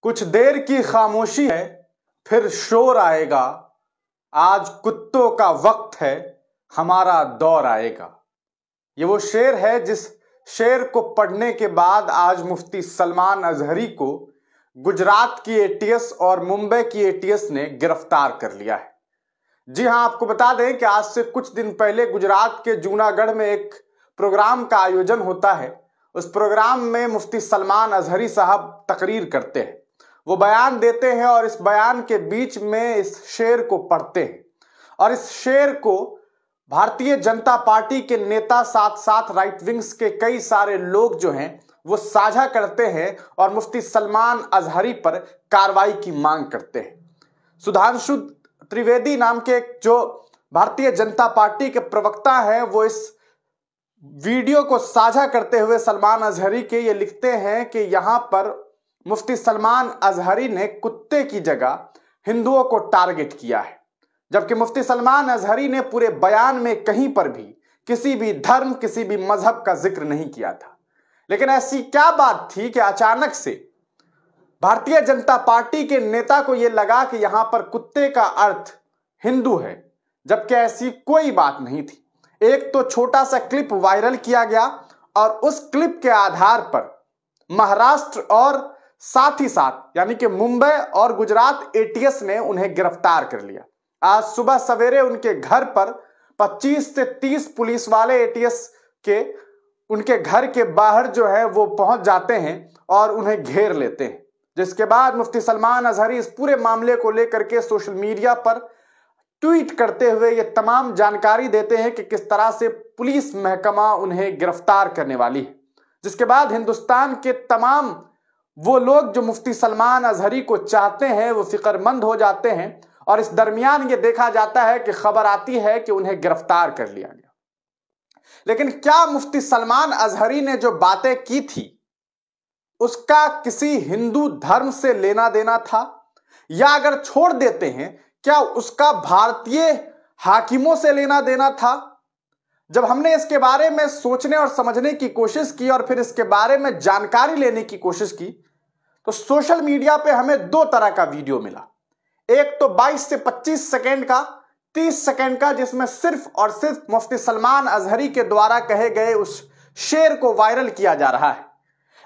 कुछ देर की खामोशी है, फिर शोर आएगा। आज कुत्तों का वक्त है, हमारा दौर आएगा। ये वो शेर है जिस शेर को पढ़ने के बाद आज मुफ्ती सलमान अजहरी को गुजरात की एटीएस और मुंबई की एटीएस ने गिरफ्तार कर लिया है। जी हां, आपको बता दें कि आज से कुछ दिन पहले गुजरात के जूनागढ़ में एक प्रोग्राम का आयोजन होता है। उस प्रोग्राम में मुफ्ती सलमान अजहरी साहब तकरीर करते हैं, वो बयान देते हैं और इस बयान के बीच में इस शेर को पढ़ते हैं और इस शेर को भारतीय जनता पार्टी के नेता साथ साथ राइट विंग्स के कई सारे लोग जो हैं वो साझा करते हैं और मुफ्ती सलमान अजहरी पर कार्रवाई की मांग करते हैं। सुधांशु त्रिवेदी नाम के जो भारतीय जनता पार्टी के प्रवक्ता हैं वो इस वीडियो को साझा करते हुए सलमान अजहरी के ये लिखते हैं कि यहां पर मुफ्ती सलमान अजहरी ने कुत्ते की जगह हिंदुओं को टारगेट किया है, जबकि मुफ्ती सलमान अजहरी ने पूरे बयान में कहीं पर भी किसी भी धर्म, किसी भी मजहब का जिक्र नहीं किया था। लेकिन ऐसी क्या बात थी कि अचानक से भारतीय जनता पार्टी के नेता को यह लगा कि यहां पर कुत्ते का अर्थ हिंदू है, जबकि ऐसी कोई बात नहीं थी। एक तो छोटा सा क्लिप वायरल किया गया और उस क्लिप के आधार पर महाराष्ट्र और साथ ही साथ यानी कि मुंबई और गुजरात एटीएस ने उन्हें गिरफ्तार कर लिया। आज सुबह सवेरे उनके घर पर 25 से 30 पुलिस वाले एटीएस के उनके घर के बाहर जो है वो पहुंच जाते हैं और उन्हें घेर लेते हैं, जिसके बाद मुफ्ती सलमान अजहरी इस पूरे मामले को लेकर के सोशल मीडिया पर ट्वीट करते हुए ये तमाम जानकारी देते हैं कि किस तरह से पुलिस महकमा उन्हें गिरफ्तार करने वाली है। जिसके बाद हिंदुस्तान के तमाम वो लोग जो मुफ्ती सलमान अजहरी को चाहते हैं वो फिक्रमंद हो जाते हैं और इस दरमियान ये देखा जाता है कि खबर आती है कि उन्हें गिरफ्तार कर लिया गया। लेकिन क्या मुफ्ती सलमान अजहरी ने जो बातें की थी उसका किसी हिंदू धर्म से लेना देना था, या अगर छोड़ देते हैं क्या उसका भारतीय हाकिमों से लेना देना था? जब हमने इसके बारे में सोचने और समझने की कोशिश की और फिर इसके बारे में जानकारी लेने की कोशिश की तो सोशल मीडिया पे हमें दो तरह का वीडियो मिला। एक तो 22 से 25 सेकंड का, 30 सेकंड का, जिसमें सिर्फ और सिर्फ मुफ्ती सलमान अजहरी के द्वारा कहे गए उस शेर को वायरल किया जा रहा है।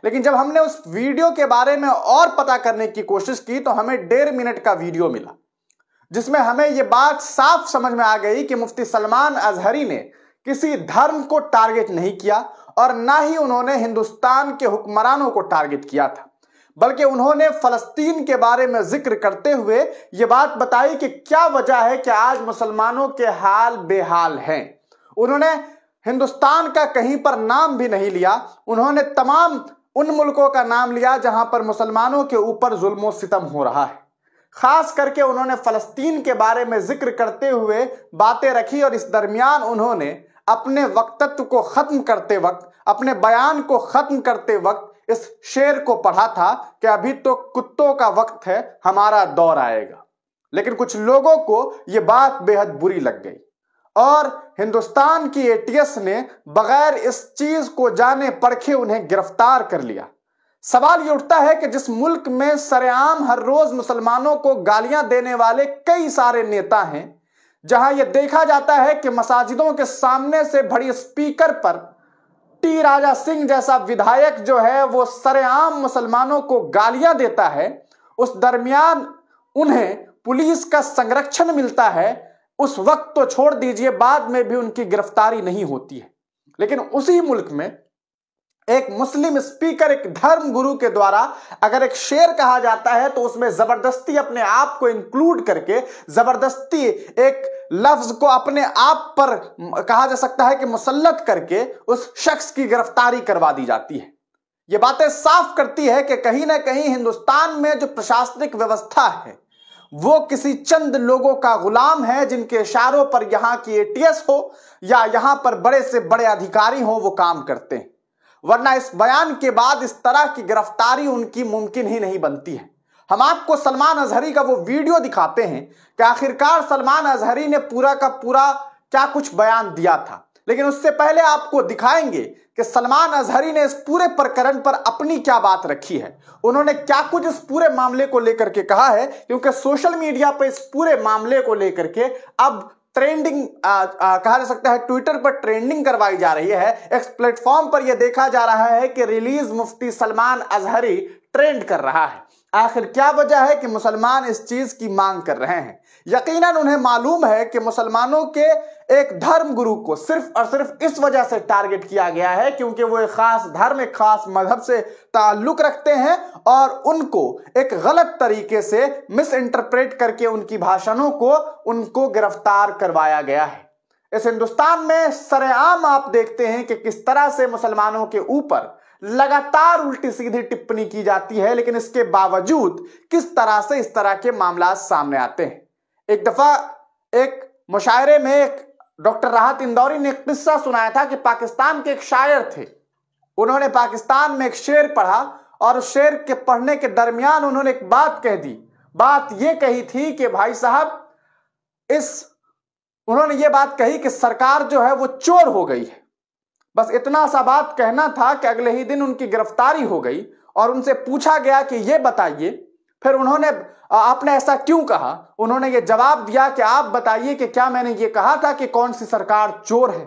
लेकिन जब हमने उस वीडियो के बारे में और पता करने की कोशिश की तो हमें 1.5 मिनट का वीडियो मिला, जिसमें हमें यह बात साफ समझ में आ गई कि मुफ्ती सलमान अजहरी ने किसी धर्म को टारगेट नहीं किया और ना ही उन्होंने हिंदुस्तान के हुक्मरानों को टारगेट किया था, बल्कि उन्होंने फलस्तीन के बारे में जिक्र करते हुए यह बात बताई कि क्या वजह है कि आज मुसलमानों के हाल बेहाल हैं। उन्होंने हिंदुस्तान का कहीं पर नाम भी नहीं लिया, उन्होंने तमाम उन मुल्कों का नाम लिया जहां पर मुसलमानों के ऊपर जुल्म सितम हो रहा है। खास करके उन्होंने फलस्तीन के बारे में जिक्र करते हुए बातें रखी और इस दरमियान उन्होंने अपने वक्तत्व को खत्म करते वक्त, अपने बयान को खत्म करते वक्त इस शेर को पढ़ा था कि अभी तो कुत्तों का वक्त है, हमारा दौर आएगा। लेकिन कुछ लोगों को यह बात बेहद बुरी लग गई और हिंदुस्तान की एटीएस ने बगैर इस चीज को जाने परखे उन्हें गिरफ्तार कर लिया। सवाल यह उठता है कि जिस मुल्क में सरेआम हर रोज मुसलमानों को गालियां देने वाले कई सारे नेता हैं, जहां यह देखा जाता है कि मसाजिदों के सामने से बड़ी स्पीकर पर टी राजा सिंह जैसा विधायक जो है वो सरेआम मुसलमानों को गालियां देता है, उस दरमियान उन्हें पुलिस का संरक्षण मिलता है, उस वक्त तो छोड़ दीजिए, बाद में भी उनकी गिरफ्तारी नहीं होती है। लेकिन उसी मुल्क में एक मुस्लिम स्पीकर, एक धर्म गुरु के द्वारा अगर एक शेर कहा जाता है तो उसमें जबरदस्ती अपने आप को इंक्लूड करके, जबरदस्ती एक लफ्ज को अपने आप पर कहा जा सकता है कि मुसल्लत करके उस शख्स की गिरफ्तारी करवा दी जाती है। ये बातें साफ करती है कि कहीं ना कहीं हिंदुस्तान में जो प्रशासनिक व्यवस्था है वो किसी चंद लोगों का गुलाम है, जिनके इशारों पर यहां की एटीएस हो या यहां पर बड़े से बड़े अधिकारी हो वो काम करते हैं। वरना इस बयान के बाद इस तरह की गिरफ्तारी उनकी मुमकिन ही नहीं बनती है। हम आपको सलमान अजहरी का वो वीडियो दिखाते हैं कि आखिरकार सलमान अजहरी ने पूरा का पूरा क्या कुछ बयान दिया था। लेकिन उससे पहले आपको दिखाएंगे कि सलमान अजहरी ने इस पूरे प्रकरण पर अपनी क्या बात रखी है, उन्होंने क्या कुछ इस पूरे मामले को लेकर के कहा है। क्योंकि सोशल मीडिया पर इस पूरे मामले को लेकर के अब ट्रेंडिंग कहा जा सकता है, ट्विटर पर ट्रेंडिंग करवाई जा रही है। एक प्लेटफॉर्म पर यह देखा जा रहा है कि रिलीज मुफ्ती सलमान अजहरी ट्रेंड कर रहा है। आखिर क्या वजह है कि मुसलमान इस चीज की मांग कर रहे हैं? यकीनन उन्हें मालूम है कि मुसलमानों के एक धर्म गुरु को सिर्फ और सिर्फ इस वजह से टारगेट किया गया है क्योंकि वो एक खास धर्म, एक खास मजहब से ताल्लुक रखते हैं और उनको एक गलत तरीके से मिस इंटरप्रेट करके उनकी भाषणों को उनको गिरफ्तार करवाया गया है। इस हिंदुस्तान में सरेआम आप देखते हैं कि किस तरह से मुसलमानों के ऊपर लगातार उल्टी सीधी टिप्पणी की जाती है, लेकिन इसके बावजूद किस तरह से इस तरह के मामला सामने आते हैं। एक दफा एक मुशायरे में एक डॉक्टर राहत इंदौरी ने एक किस्सा सुनाया था कि पाकिस्तान के एक शायर थे, उन्होंने पाकिस्तान में एक शेर पढ़ा और उस शेर के पढ़ने के दरमियान उन्होंने एक बात कह दी। बात यह कही थी कि भाई साहब, उन्होंने ये बात कही कि सरकार जो है वो चोर हो गई है। बस इतना सा बात कहना था कि अगले ही दिन उनकी गिरफ्तारी हो गई और उनसे पूछा गया कि ये बताइए, फिर उन्होंने आपने ऐसा क्यों कहा? उन्होंने ये जवाब दिया कि आप बताइए कि क्या मैंने ये कहा था कि कौन सी सरकार चोर है।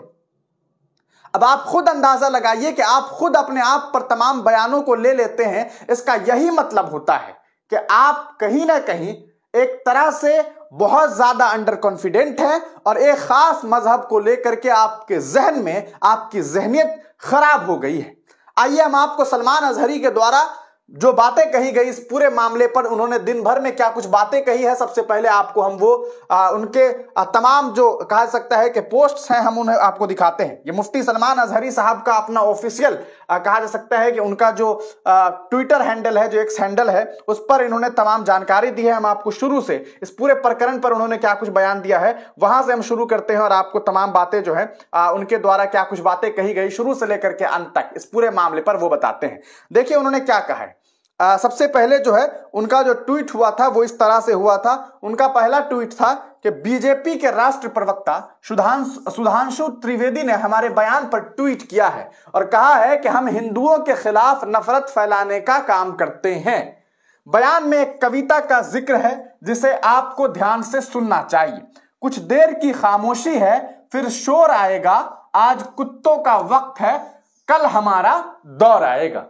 अब आप खुद अंदाजा लगाइए कि आप खुद अपने आप पर तमाम बयानों को ले लेते हैं। इसका यही मतलब होता है कि आप कहीं ना कहीं एक तरह से बहुत ज्यादा अंडर कॉन्फिडेंट है और एक खास मजहब को लेकर के आपके जहन में आपकी जहनियत खराब हो गई है। आइए हम आपको सलमान अजहरी के द्वारा जो बातें कही गई इस पूरे मामले पर, उन्होंने दिन भर में क्या कुछ बातें कही है, सबसे पहले आपको हम वो उनके तमाम जो कहा सकता है कि पोस्ट्स हैं हम उन्हें आपको दिखाते हैं। ये मुफ्ती सलमान अजहरी साहब का अपना ऑफिशियल कहा जा सकता है कि उनका जो ट्विटर हैंडल है, जो एक्स हैंडल है, उस पर इन्होंने तमाम जानकारी दी है। हम आपको शुरू से इस पूरे प्रकरण पर उन्होंने क्या कुछ बयान दिया है वहां से हम शुरू करते हैं और आपको तमाम बातें जो है उनके द्वारा क्या कुछ बातें कही गई शुरू से लेकर के अंत तक इस पूरे मामले पर वो बताते हैं। देखिए उन्होंने क्या कहा है। सबसे पहले जो है उनका जो ट्वीट हुआ था वो इस तरह से हुआ था। उनका पहला ट्वीट था कि बीजेपी के राष्ट्र प्रवक्ता सुधांशु त्रिवेदी ने हमारे बयान पर ट्वीट किया है और कहा है कि हम हिंदुओं के खिलाफ नफरत फैलाने का काम करते हैं। बयान में एक कविता का जिक्र है जिसे आपको ध्यान से सुनना चाहिए। कुछ देर की खामोशी है, फिर शोर आएगा, आज कुत्तों का वक्त है, कल हमारा दौर आएगा।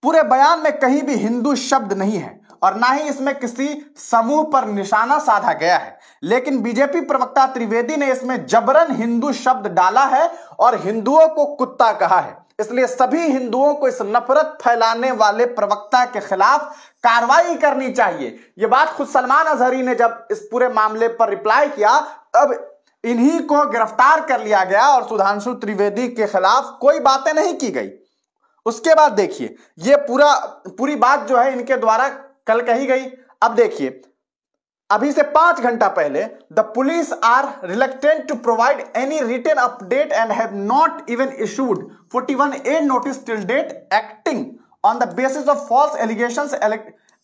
पूरे बयान में कहीं भी हिंदू शब्द नहीं है और ना ही इसमें किसी समूह पर निशाना साधा गया है, लेकिन बीजेपी प्रवक्ता त्रिवेदी ने इसमें जबरन हिंदू शब्द डाला है और हिंदुओं को कुत्ता कहा है। इसलिए सभी हिंदुओं को इस नफरत फैलाने वाले प्रवक्ता के खिलाफ कार्रवाई करनी चाहिए। यह बात खुद सलमान अजहरी ने जब इस पूरे मामले पर रिप्लाई किया तब इन्हीं को गिरफ्तार कर लिया गया और सुधांशु त्रिवेदी के खिलाफ कोई बातें नहीं की गई। उसके बाद देखिए ये पूरी बात जो है इनके द्वारा कल कही गई। अब देखिए अभी से 5 घंटा पहले, the police are reluctant to provide any written update and have not even issued 41A notice till date, acting on the basis of false allegations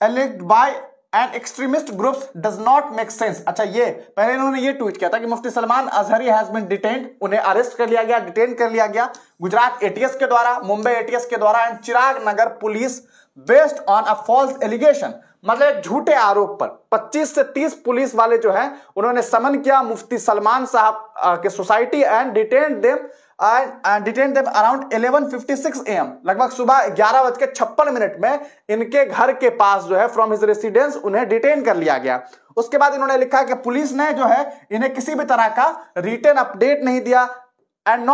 alleged by and extremist groups does not make sense. अच्छा, ये पहले इन्होंने ये tweet किया था कि Mufti Salman Azhari has been detained, उन्हें arrest कर लिया गया, डिटेन कर लिया गया गुजरात एटीएस के द्वारा, मुंबई एटीएस के द्वारा and Chirag Nagar police based on a false allegation. मतलब एक झूठे आरोप पर 25 से 30 पुलिस वाले जो हैं उन्होंने समन किया मुफ्ती सलमान साहब के society and detained them around 11:56 AM, लगभग सुबह 11:56 में इनके घर के पास जो है फ्रॉम हिज रेसिडेंस उन्हें डिटेन कर लिया गया। उसके बाद इन्होंने लिखा कि पुलिस ने जो है इन्हें किसी भी तरह का रिटन अपडेट नहीं दिया and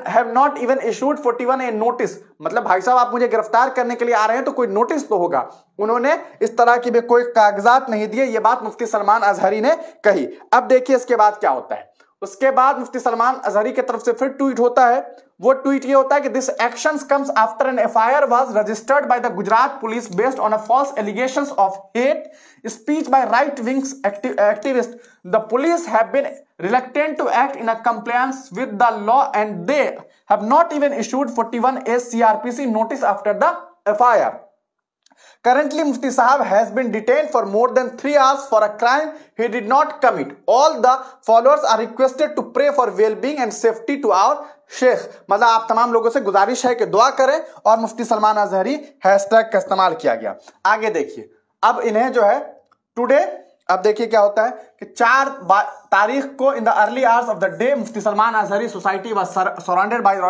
have not even issued 41A notice. मतलब भाई साहब आप मुझे गिरफ्तार करने के लिए आ रहे हैं तो कोई नोटिस तो होगा। उन्होंने इस तरह की भी कोई कागजात नहीं दिए। ये बात मुफ्ती सलमान अजहरी ने कही। अब देखिए इसके बाद क्या होता है। उसके बाद मुफ्ती सलमान अजहरी की तरफ से फिर ट्वीट होता है। वो ट्वीट ये होता है कि this actions comes after an FIR was registered by the Gujarat police based on a false allegations of hate speech by right wings activist. The police have been reluctant to act in a compliance with the law and they have not even issued 41A CRPC notice after the FIR. Currently, Mufti Sahab has been detained for more than 3 hours for a crime he did not commit. All the followers are requested to pray for well-being and safety to our Sheikh. मतलब आप तमाम लोगों से गुजारिश है कि दुआ करें, और मुफ्ती सलमान अजहरी हैशटैग का इस्तेमाल किया गया। आगे देखिए, अब इन्हें जो है टुडे, अब देखिए क्या होता है कि 4 तारीख को in the early hours of the day Mufti Salman Azhari society was surrounded by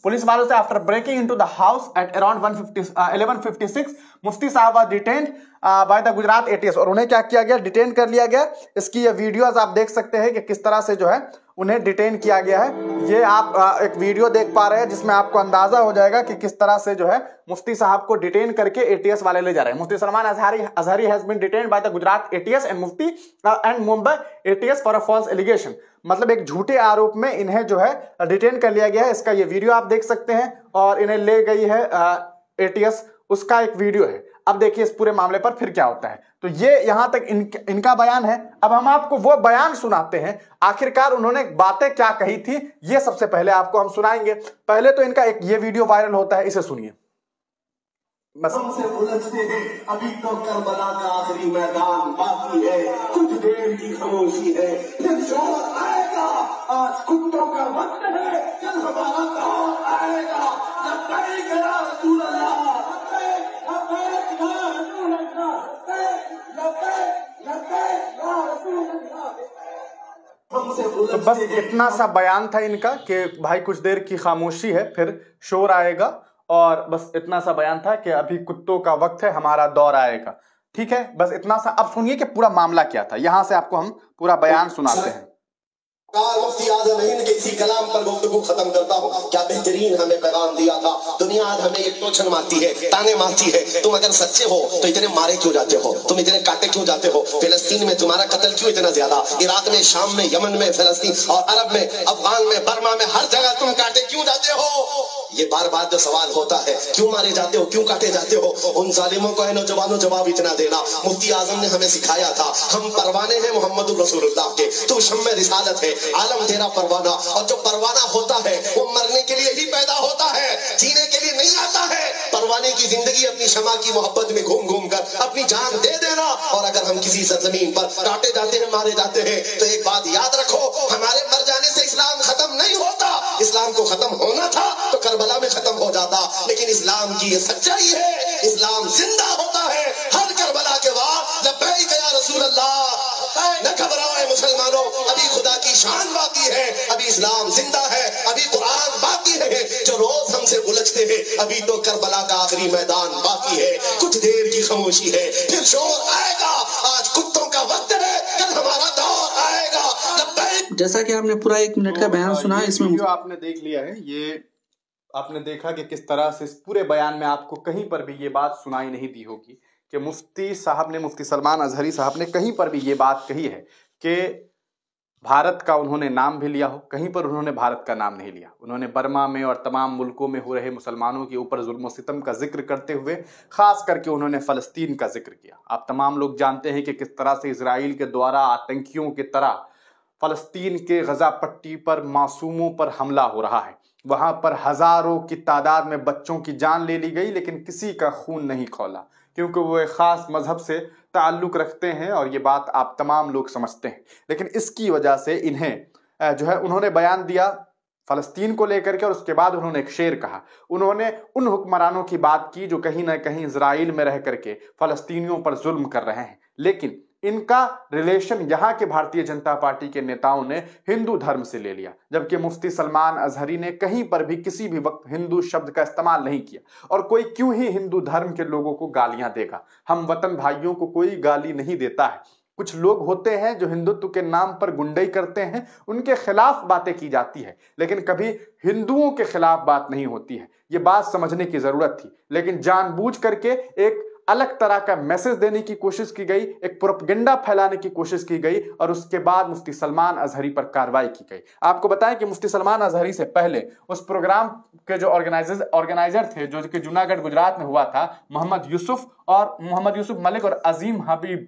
police वालों से after breaking into the house at around 11:56 Mufti साहब was detained by the Gujarat ATS. और उन्हें क्या किया गया, डिटेन कर लिया गया। इसकी ये वीडियोस आप देख सकते हैं कि किस तरह से जो है उन्हें डिटेन किया गया है। ये आप एक वीडियो देख पा रहे हैं जिसमें आपको अंदाजा हो जाएगा कि किस तरह से जो है मुफ्ती साहब को डिटेन करके एटीएस वाले ले जा रहे हैं। Mufti Salman Azhari has been detained by the Gujarat ATS and Mumbai ATS for a false allegation. मतलब एक झूठे आरोप में इन्हें जो है डिटेन कर लिया गया है। इसका ये वीडियो आप देख सकते हैं, और इन्हें ले गई है एटीएस, उसका एक वीडियो है। अब देखिए इस पूरे मामले पर फिर क्या होता है। तो ये यहां तक इनका बयान है। अब हम आपको वो बयान सुनाते हैं, आखिरकार उन्होंने बातें क्या कही थी, ये सबसे पहले आपको हम सुनाएंगे। पहले तो इनका एक ये वीडियो वायरल होता है, इसे सुनिए। हमसे उलझते हैं, अभी तो करबला का आखिरी मैदान बाकी है, कुछ देर की खामोशी है, फिर शोर आएगा। आज कुत्तों का वक्त है, कल हमारा दौर आएगा। लब्बैक या रसूल अल्लाह, लब्बैक या रसूल अल्लाह, लब्बैक या रसूल अल्लाह। तो बस इतना सा बयान था इनका कि भाई कुछ देर की खामोशी है, फिर शोर आएगा, और बस इतना सा बयान था कि अभी कुत्तों का वक्त है, हमारा दौर आएगा। ठीक है, बस इतना सा। अब सुनिए कि पूरा मामला क्या था, यहां से आपको हम पूरा बयान सुनाते हैं। मुफ्ती आजम हिंद के इसी कलाम पर गुफ्तगू खत्म करता हूँ। क्या बेहतरीन हमें पैगाम दिया था। दुनिया आज हमें एक टोचन मारती है, ताने मारती है। तुम अगर सच्चे हो तो इतने मारे क्यों जाते हो, तुम इतने काटे क्यों जाते हो, फिलिस्तीन में तुम्हारा कत्ल क्यों इतना ज्यादा, इराक में, शाम में, यमन में, फिलिस्तीन और अरब में, अफगान में, बर्मा में, हर जगह तुम काटे क्यों जाते हो। ये बार बार जो सवाल होता है, क्यों मारे जाते हो, क्यों काटे जाते हो, उन जालिमों को है नौजवानों जवाब इतना देना। मुफ्ती आजम ने हमें सिखाया था, हम परवाने हैं मोहम्मद रसूलुल्लाह के, तू शम्मे रिसालत है, आलम तेरा परवाना। और जो परवाना होता है वो मरने के लिए ही पैदा होता है, जीने के लिए नहीं आता है। परवाने की जिंदगी अपनी शमा की मोहब्बत में घूम घूम कर अपनी जान दे देना। और अगर हम किसी सरजमीन पर काटे जाते हैं, मारे जाते हैं, तो एक बात याद रखो, हमारे मर जाने से इस्लाम खत्म नहीं होता। इस्लाम को खत्म होना था तो करबला में खत्म हो जाता, लेकिन इस्लाम की ये सच्चाई है, इस्लाम जिंदा होता है हर करबला के बाद। लब्बैक या रसूल अल्लाह। न घबराओ मुसलमानों, अभी खुदा की शान बाकी है, अभी इस्लाम जिंदा है, अभी कुरान बाकी है। जो रोज हमसे उलझते हैं, अभी तो करबला का आखिरी मैदान बाकी है, कुछ देर की खामोशी है, फिर शोर आएगा। आज कुत्तों का वक्त है, कल हमारा दौर आएगा। जैसा कि आपने पूरा 1 मिनट का बयान सुना, इसमें वीडियो आपने देख लिया है। ये आपने देखा कि किस तरह से इस पूरे बयान में आपको कहीं पर भी ये बात सुनाई नहीं दी होगी कि मुफ्ती साहब ने, मुफ्ती सलमान अजहरी साहब ने कहीं पर भी ये बात कही है कि भारत का उन्होंने नाम भी लिया हो। कहीं पर उन्होंने भारत का नाम नहीं लिया। उन्होंने बर्मा में और तमाम मुल्कों में हो रहे मुसलमानों के ऊपर जुल्म और सितम का जिक्र करते हुए खास करके उन्होंने फ़लस्तीन का जिक्र किया। आप तमाम लोग जानते हैं कि किस तरह से इजराइल के द्वारा आतंकियों की तरह फ़लस्तीन के गज़ा पट्टी पर मासूमों पर हमला हो रहा है। वहाँ पर हज़ारों की तादाद में बच्चों की जान ले ली गई, लेकिन किसी का खून नहीं खौला, क्योंकि वो एक ख़ास मज़हब से ताल्लुक़ रखते हैं, और ये बात आप तमाम लोग समझते हैं। लेकिन इसकी वजह से इन्हें जो है उन्होंने बयान दिया फ़लस्तीन को लेकर के, और उसके बाद उन्होंने एक शेर कहा। उन्होंने उन हुक्मरानों की बात की जो कहीं ना कहीं इजराइल में रह करके फ़लस्तीनियों पर जुल्म कर रहे हैं, लेकिन इनका रिलेशन यहाँ के भारतीय जनता पार्टी के नेताओं ने हिंदू धर्म से ले लिया, जबकि मुफ्ती सलमान अजहरी ने कहीं पर भी किसी भी वक्त हिंदू शब्द का इस्तेमाल नहीं किया। और कोई क्यों ही हिंदू धर्म के लोगों को गालियां देगा। हम वतन भाइयों को कोई गाली नहीं देता है। कुछ लोग होते हैं जो हिंदुत्व के नाम पर गुंडई करते हैं, उनके खिलाफ बातें की जाती है, लेकिन कभी हिंदुओं के खिलाफ बात नहीं होती है। ये बात समझने की जरूरत थी, लेकिन जानबूझ करके एक अलग तरह का मैसेज देने की कोशिश की गई, एक प्रोपेगेंडा फैलाने की कोशिश की गई, और उसके बाद मुफ्ती सलमान अजहरी पर कार्रवाई की गई। आपको बताएं कि मुफ्ती सलमान अजहरी से पहले उस प्रोग्राम के जो ऑर्गेनाइजर थे, जो कि जूनागढ़ गुजरात में हुआ था, मोहम्मद यूसुफ मलिक और अजीम हबीब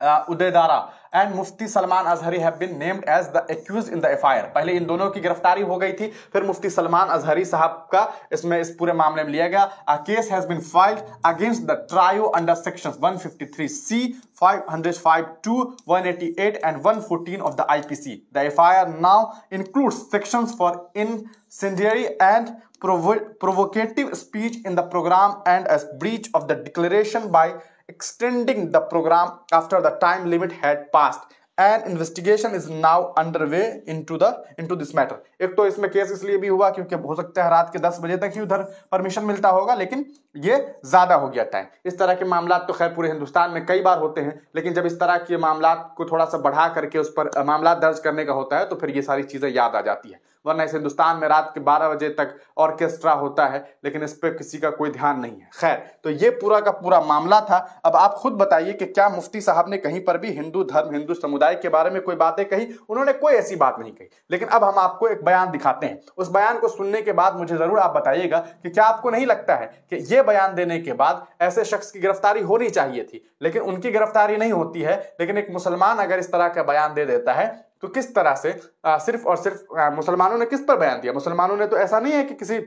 Uday Dara and Mufti Salman Azhari have been named as the accused in the FIR. पहले इन दोनों की गिरफ्तारी हो गई थी, फिर मुफ्ती सलमान अजहरी साहब का इसमें इस पूरे मामले में लिया गया. A case has been filed against the trio under sections 153C, 505(2), 188 and 114 of the IPC. The FIR now includes sections for incendiary and provocative speech in the program and as breach of the declaration by extending the program after the time limit had passed. An investigation is now underway into this matter. एक तो इसमें case इसलिए भी हुआ क्योंकि हो सकता है रात के 10 बजे तक ही उधर परमिशन मिलता होगा, लेकिन ये ज्यादा हो गया टाइम. इस तरह के मामला तो खैर पूरे हिंदुस्तान में कई बार होते हैं, लेकिन जब इस तरह के मामला को थोड़ा सा बढ़ा करके उस पर मामला दर्ज करने का होता है तो फिर ये सारी चीजें याद आ जाती है. वरना इस हिंदुस्तान में रात के 12 बजे तक ऑर्केस्ट्रा होता है, लेकिन इस पर किसी का कोई ध्यान नहीं है. खैर, तो ये पूरा का पूरा मामला था. अब आप खुद बताइए कि क्या मुफ्ती साहब ने कहीं पर भी हिंदू धर्म, हिंदू समुदाय के बारे में कोई बातें कही? उन्होंने कोई ऐसी बात नहीं कही. लेकिन अब हम आपको एक बयान दिखाते हैं. उस बयान को सुनने के बाद मुझे जरूर आप बताइएगा कि क्या आपको नहीं लगता है कि ये बयान देने के बाद ऐसे शख्स की गिरफ्तारी होनी चाहिए थी, लेकिन उनकी गिरफ्तारी नहीं होती है. लेकिन एक मुसलमान अगर इस तरह का बयान दे देता है तो किस तरह से सिर्फ और सिर्फ मुसलमानों ने किस पर बयान दिया? मुसलमानों ने तो ऐसा नहीं है कि किसी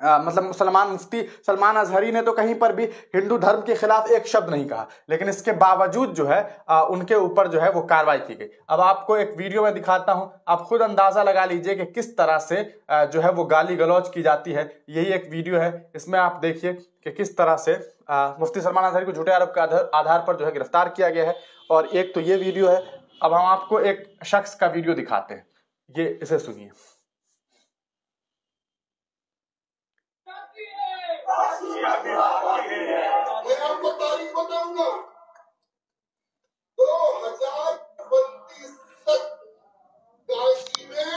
मतलब मुसलमान मुफ्ती सलमान अजहरी ने तो कहीं पर भी हिंदू धर्म के खिलाफ एक शब्द नहीं कहा, लेकिन इसके बावजूद जो है उनके ऊपर जो है वो कार्रवाई की गई. अब आपको एक वीडियो में दिखाता हूं, आप खुद अंदाजा लगा लीजिए कि किस तरह से जो है वो गाली गलौज की जाती है. यही एक वीडियो है, इसमें आप देखिए कि किस तरह से मुफ्ती सलमान अजहरी को झूठे आरोप के आधार पर जो है गिरफ्तार किया गया है. और एक तो ये वीडियो है. अब हम आपको एक शख्स का वीडियो दिखाते हैं, ये इसे सुनिए. मैं आपको तारीख बताऊंगा. 2032 तक काशी में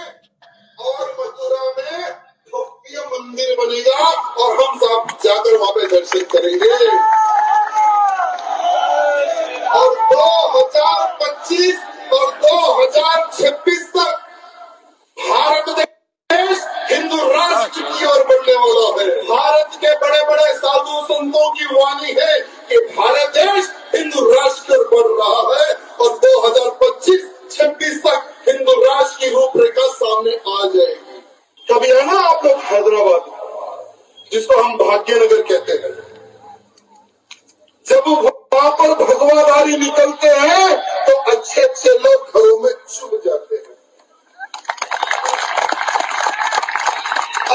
और मथुरा में भव्य मंदिर बनेगा और हम सब जाकर वहां पे दर्शन करेंगे. और 2025 और 2026 तक भारत देश हिंदू राष्ट्र की ओर बढ़ने वाला है. भारत के बड़े बड़े साधु संतों की वाणी है कि भारत देश हिंदू राष्ट्र बढ़ रहा है और 2025-26 तक हिंदू राष्ट्र की रूपरेखा सामने आ जाएगी. कभी है ना आप लोग हैदराबाद, जिसको हम भाग्यनगर कहते हैं, जब वहां पर भगवाधारी निकलते हैं तो अच्छे अच्छे लोग घरों में छुप जाते हैं.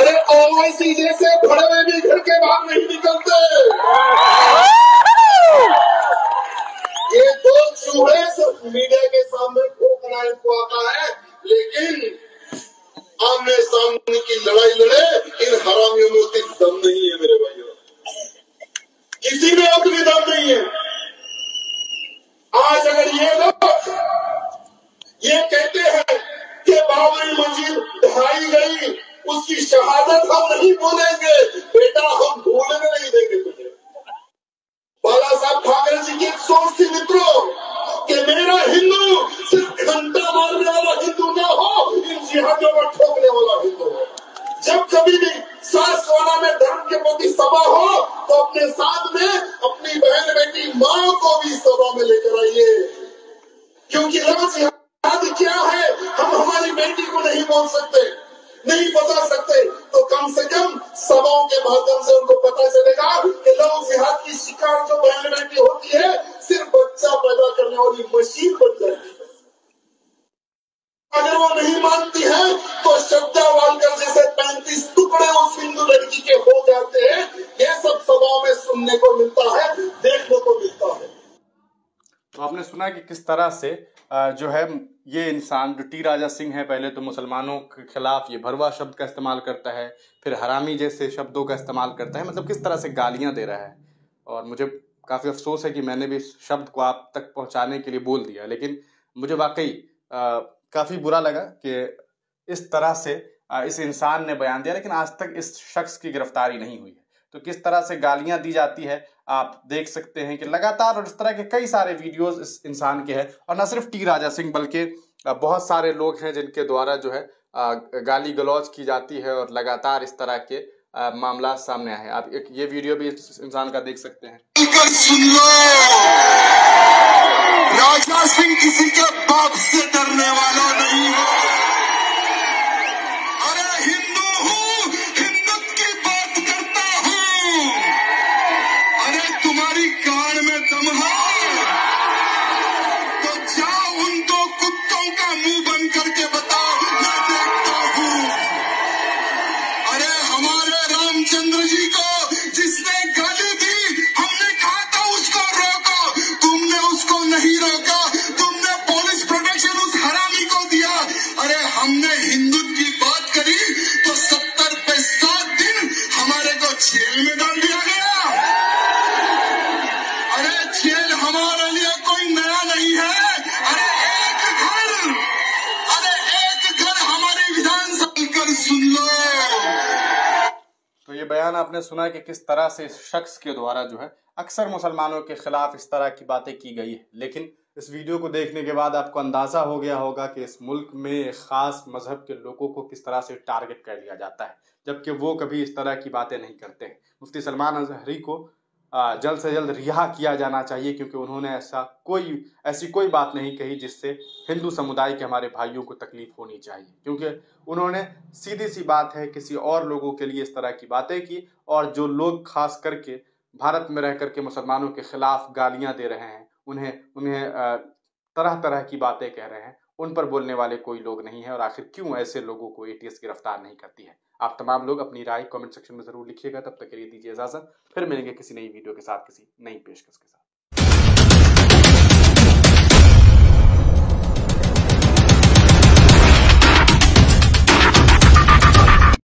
अरे ओवैसी जैसे भड़वे भी घर के बाहर नहीं निकलते. ये दो चूहे सिर्फ मीडिया के सामने खोखना इनको आता है, लेकिन आमने सामने की लड़ाई लड़े इन हरामियों में उतनी दम नहीं है मेरे भाइयों. किसी में उतनी दम नहीं है. आज अगर ये लोग ये कहते हैं कि बाबरी मस्जिद ढाई गई, उसकी शहादत हम नहीं भूलेंगे, बेटा हम भूलने नहीं देंगे तुझे. बाला साहब ठाकरे जी की एक सोच थी मित्रों कि मेरा हिंदू सिर्फ घंटा मारने वाला हिंदू ना हो, इन जिहादियों को ठोकने वाला हिंदू हो. जब कभी भी सासवाड़ा में धर्म के प्रति सभा हो तो अपने साथ में अपनी बहन बेटी माँ को भी सभा में लेकर आइए, क्योंकि लव जिहाद क्या है हम हमारी बेटी को नहीं बोल सकते, नहीं बता सकते, तो कम से कम सभाओं के माध्यम से उनको पता चलेगा कि लव जिहाद की शिकार जो बहन बेटी होती है सिर्फ बच्चा पैदा करने वाली मशीन बन जाती है. अगर वो नहीं मानती है तो श्रद्धा वालकर जैसे 35 टुकड़े उस हिंदू लड़की के हो जाते हैं. ये सब सभाओं में सुनने को मिलता है, देखने को मिलता है. तो आपने सुना कि किस तरह से जो है ये इंसान जो टी राजा सिंह है, पहले तो मुसलमानों के खिलाफ ये भरवा शब्द का इस्तेमाल करता है, फिर हरामी जैसे शब्दों का इस्तेमाल करता है. मतलब किस तरह से गालियां दे रहा है. और मुझे काफ़ी अफसोस है कि मैंने भी इस शब्द को आप तक पहुंचाने के लिए बोल दिया, लेकिन मुझे वाकई काफ़ी बुरा लगा कि इस तरह से इस इंसान ने बयान दिया, लेकिन आज तक इस शख्स की गिरफ्तारी नहीं हुई है. तो किस तरह से गालियां दी जाती है आप देख सकते हैं कि लगातार, और इस तरह के कई सारे वीडियोस इस इंसान के हैं. और न सिर्फ टी राजा सिंह बल्कि बहुत सारे लोग हैं जिनके द्वारा जो है गाली गलौज की जाती है और लगातार इस तरह के मामला सामने आए. आप एक ये वीडियो भी इस इंसान का देख सकते हैं. रब से डरने वाला नहीं हो। अरे हिंदू हूँ, हिंदुत्व की बात करता हूँ। अरे तुम्हारी कान में दम है तो जाओ उन दो कुत्तों का मुंह बंद करके बताओ, मैं देखता हूँ। अरे हमारे रामचंद्र जी को जिसने गाली दी, हमने कहा था उसको रोको, तुमने उसको नहीं रोका, तुमने पुलिस प्रोटेक्शन उस हरामी को दिया। अरे हमने हिंदुत्व की बात करी तो 70 पे 7 दिन हमारे को जेल में डाल दिया गया। अरे जेल हमारे लिए कोई नया नहीं है। अरे एक घर हमारी विधानसभा कर सुन लो। तो ये बयान आपने सुना कि किस तरह से इस शख्स के द्वारा जो है अक्सर मुसलमानों के खिलाफ इस तरह की बातें की गई है। लेकिन इस वीडियो को देखने के बाद आपको अंदाजा हो गया होगा कि इस मुल्क में एक खास मजहब के लोगों को किस तरह से टारगेट कर लिया जाता है, जबकि वो कभी इस तरह की बातें नहीं करते हैं। मुफ्ती सलमान अजहरी को जल्द से जल्द रिहा किया जाना चाहिए, क्योंकि उन्होंने ऐसी कोई बात नहीं कही जिससे हिंदू समुदाय के हमारे भाइयों को तकलीफ होनी चाहिए। क्योंकि उन्होंने सीधी सी बात है किसी और लोगों के लिए इस तरह की बातें की, और जो लोग खास करके भारत में रह करके मुसलमानों के खिलाफ गालियां दे रहे हैं, उन्हें तरह तरह की बातें कह रहे हैं, उन पर बोलने वाले कोई लोग नहीं है। और आखिर क्यों ऐसे लोगों को ATS गिरफ्तार नहीं करती है? आप तमाम लोग अपनी राय कमेंट सेक्शन में जरूर लिखिएगा। तब तक के लिए दीजिए इजाजत, फिर मिलेंगे किसी नई वीडियो के साथ, किसी नई पेशकश के साथ।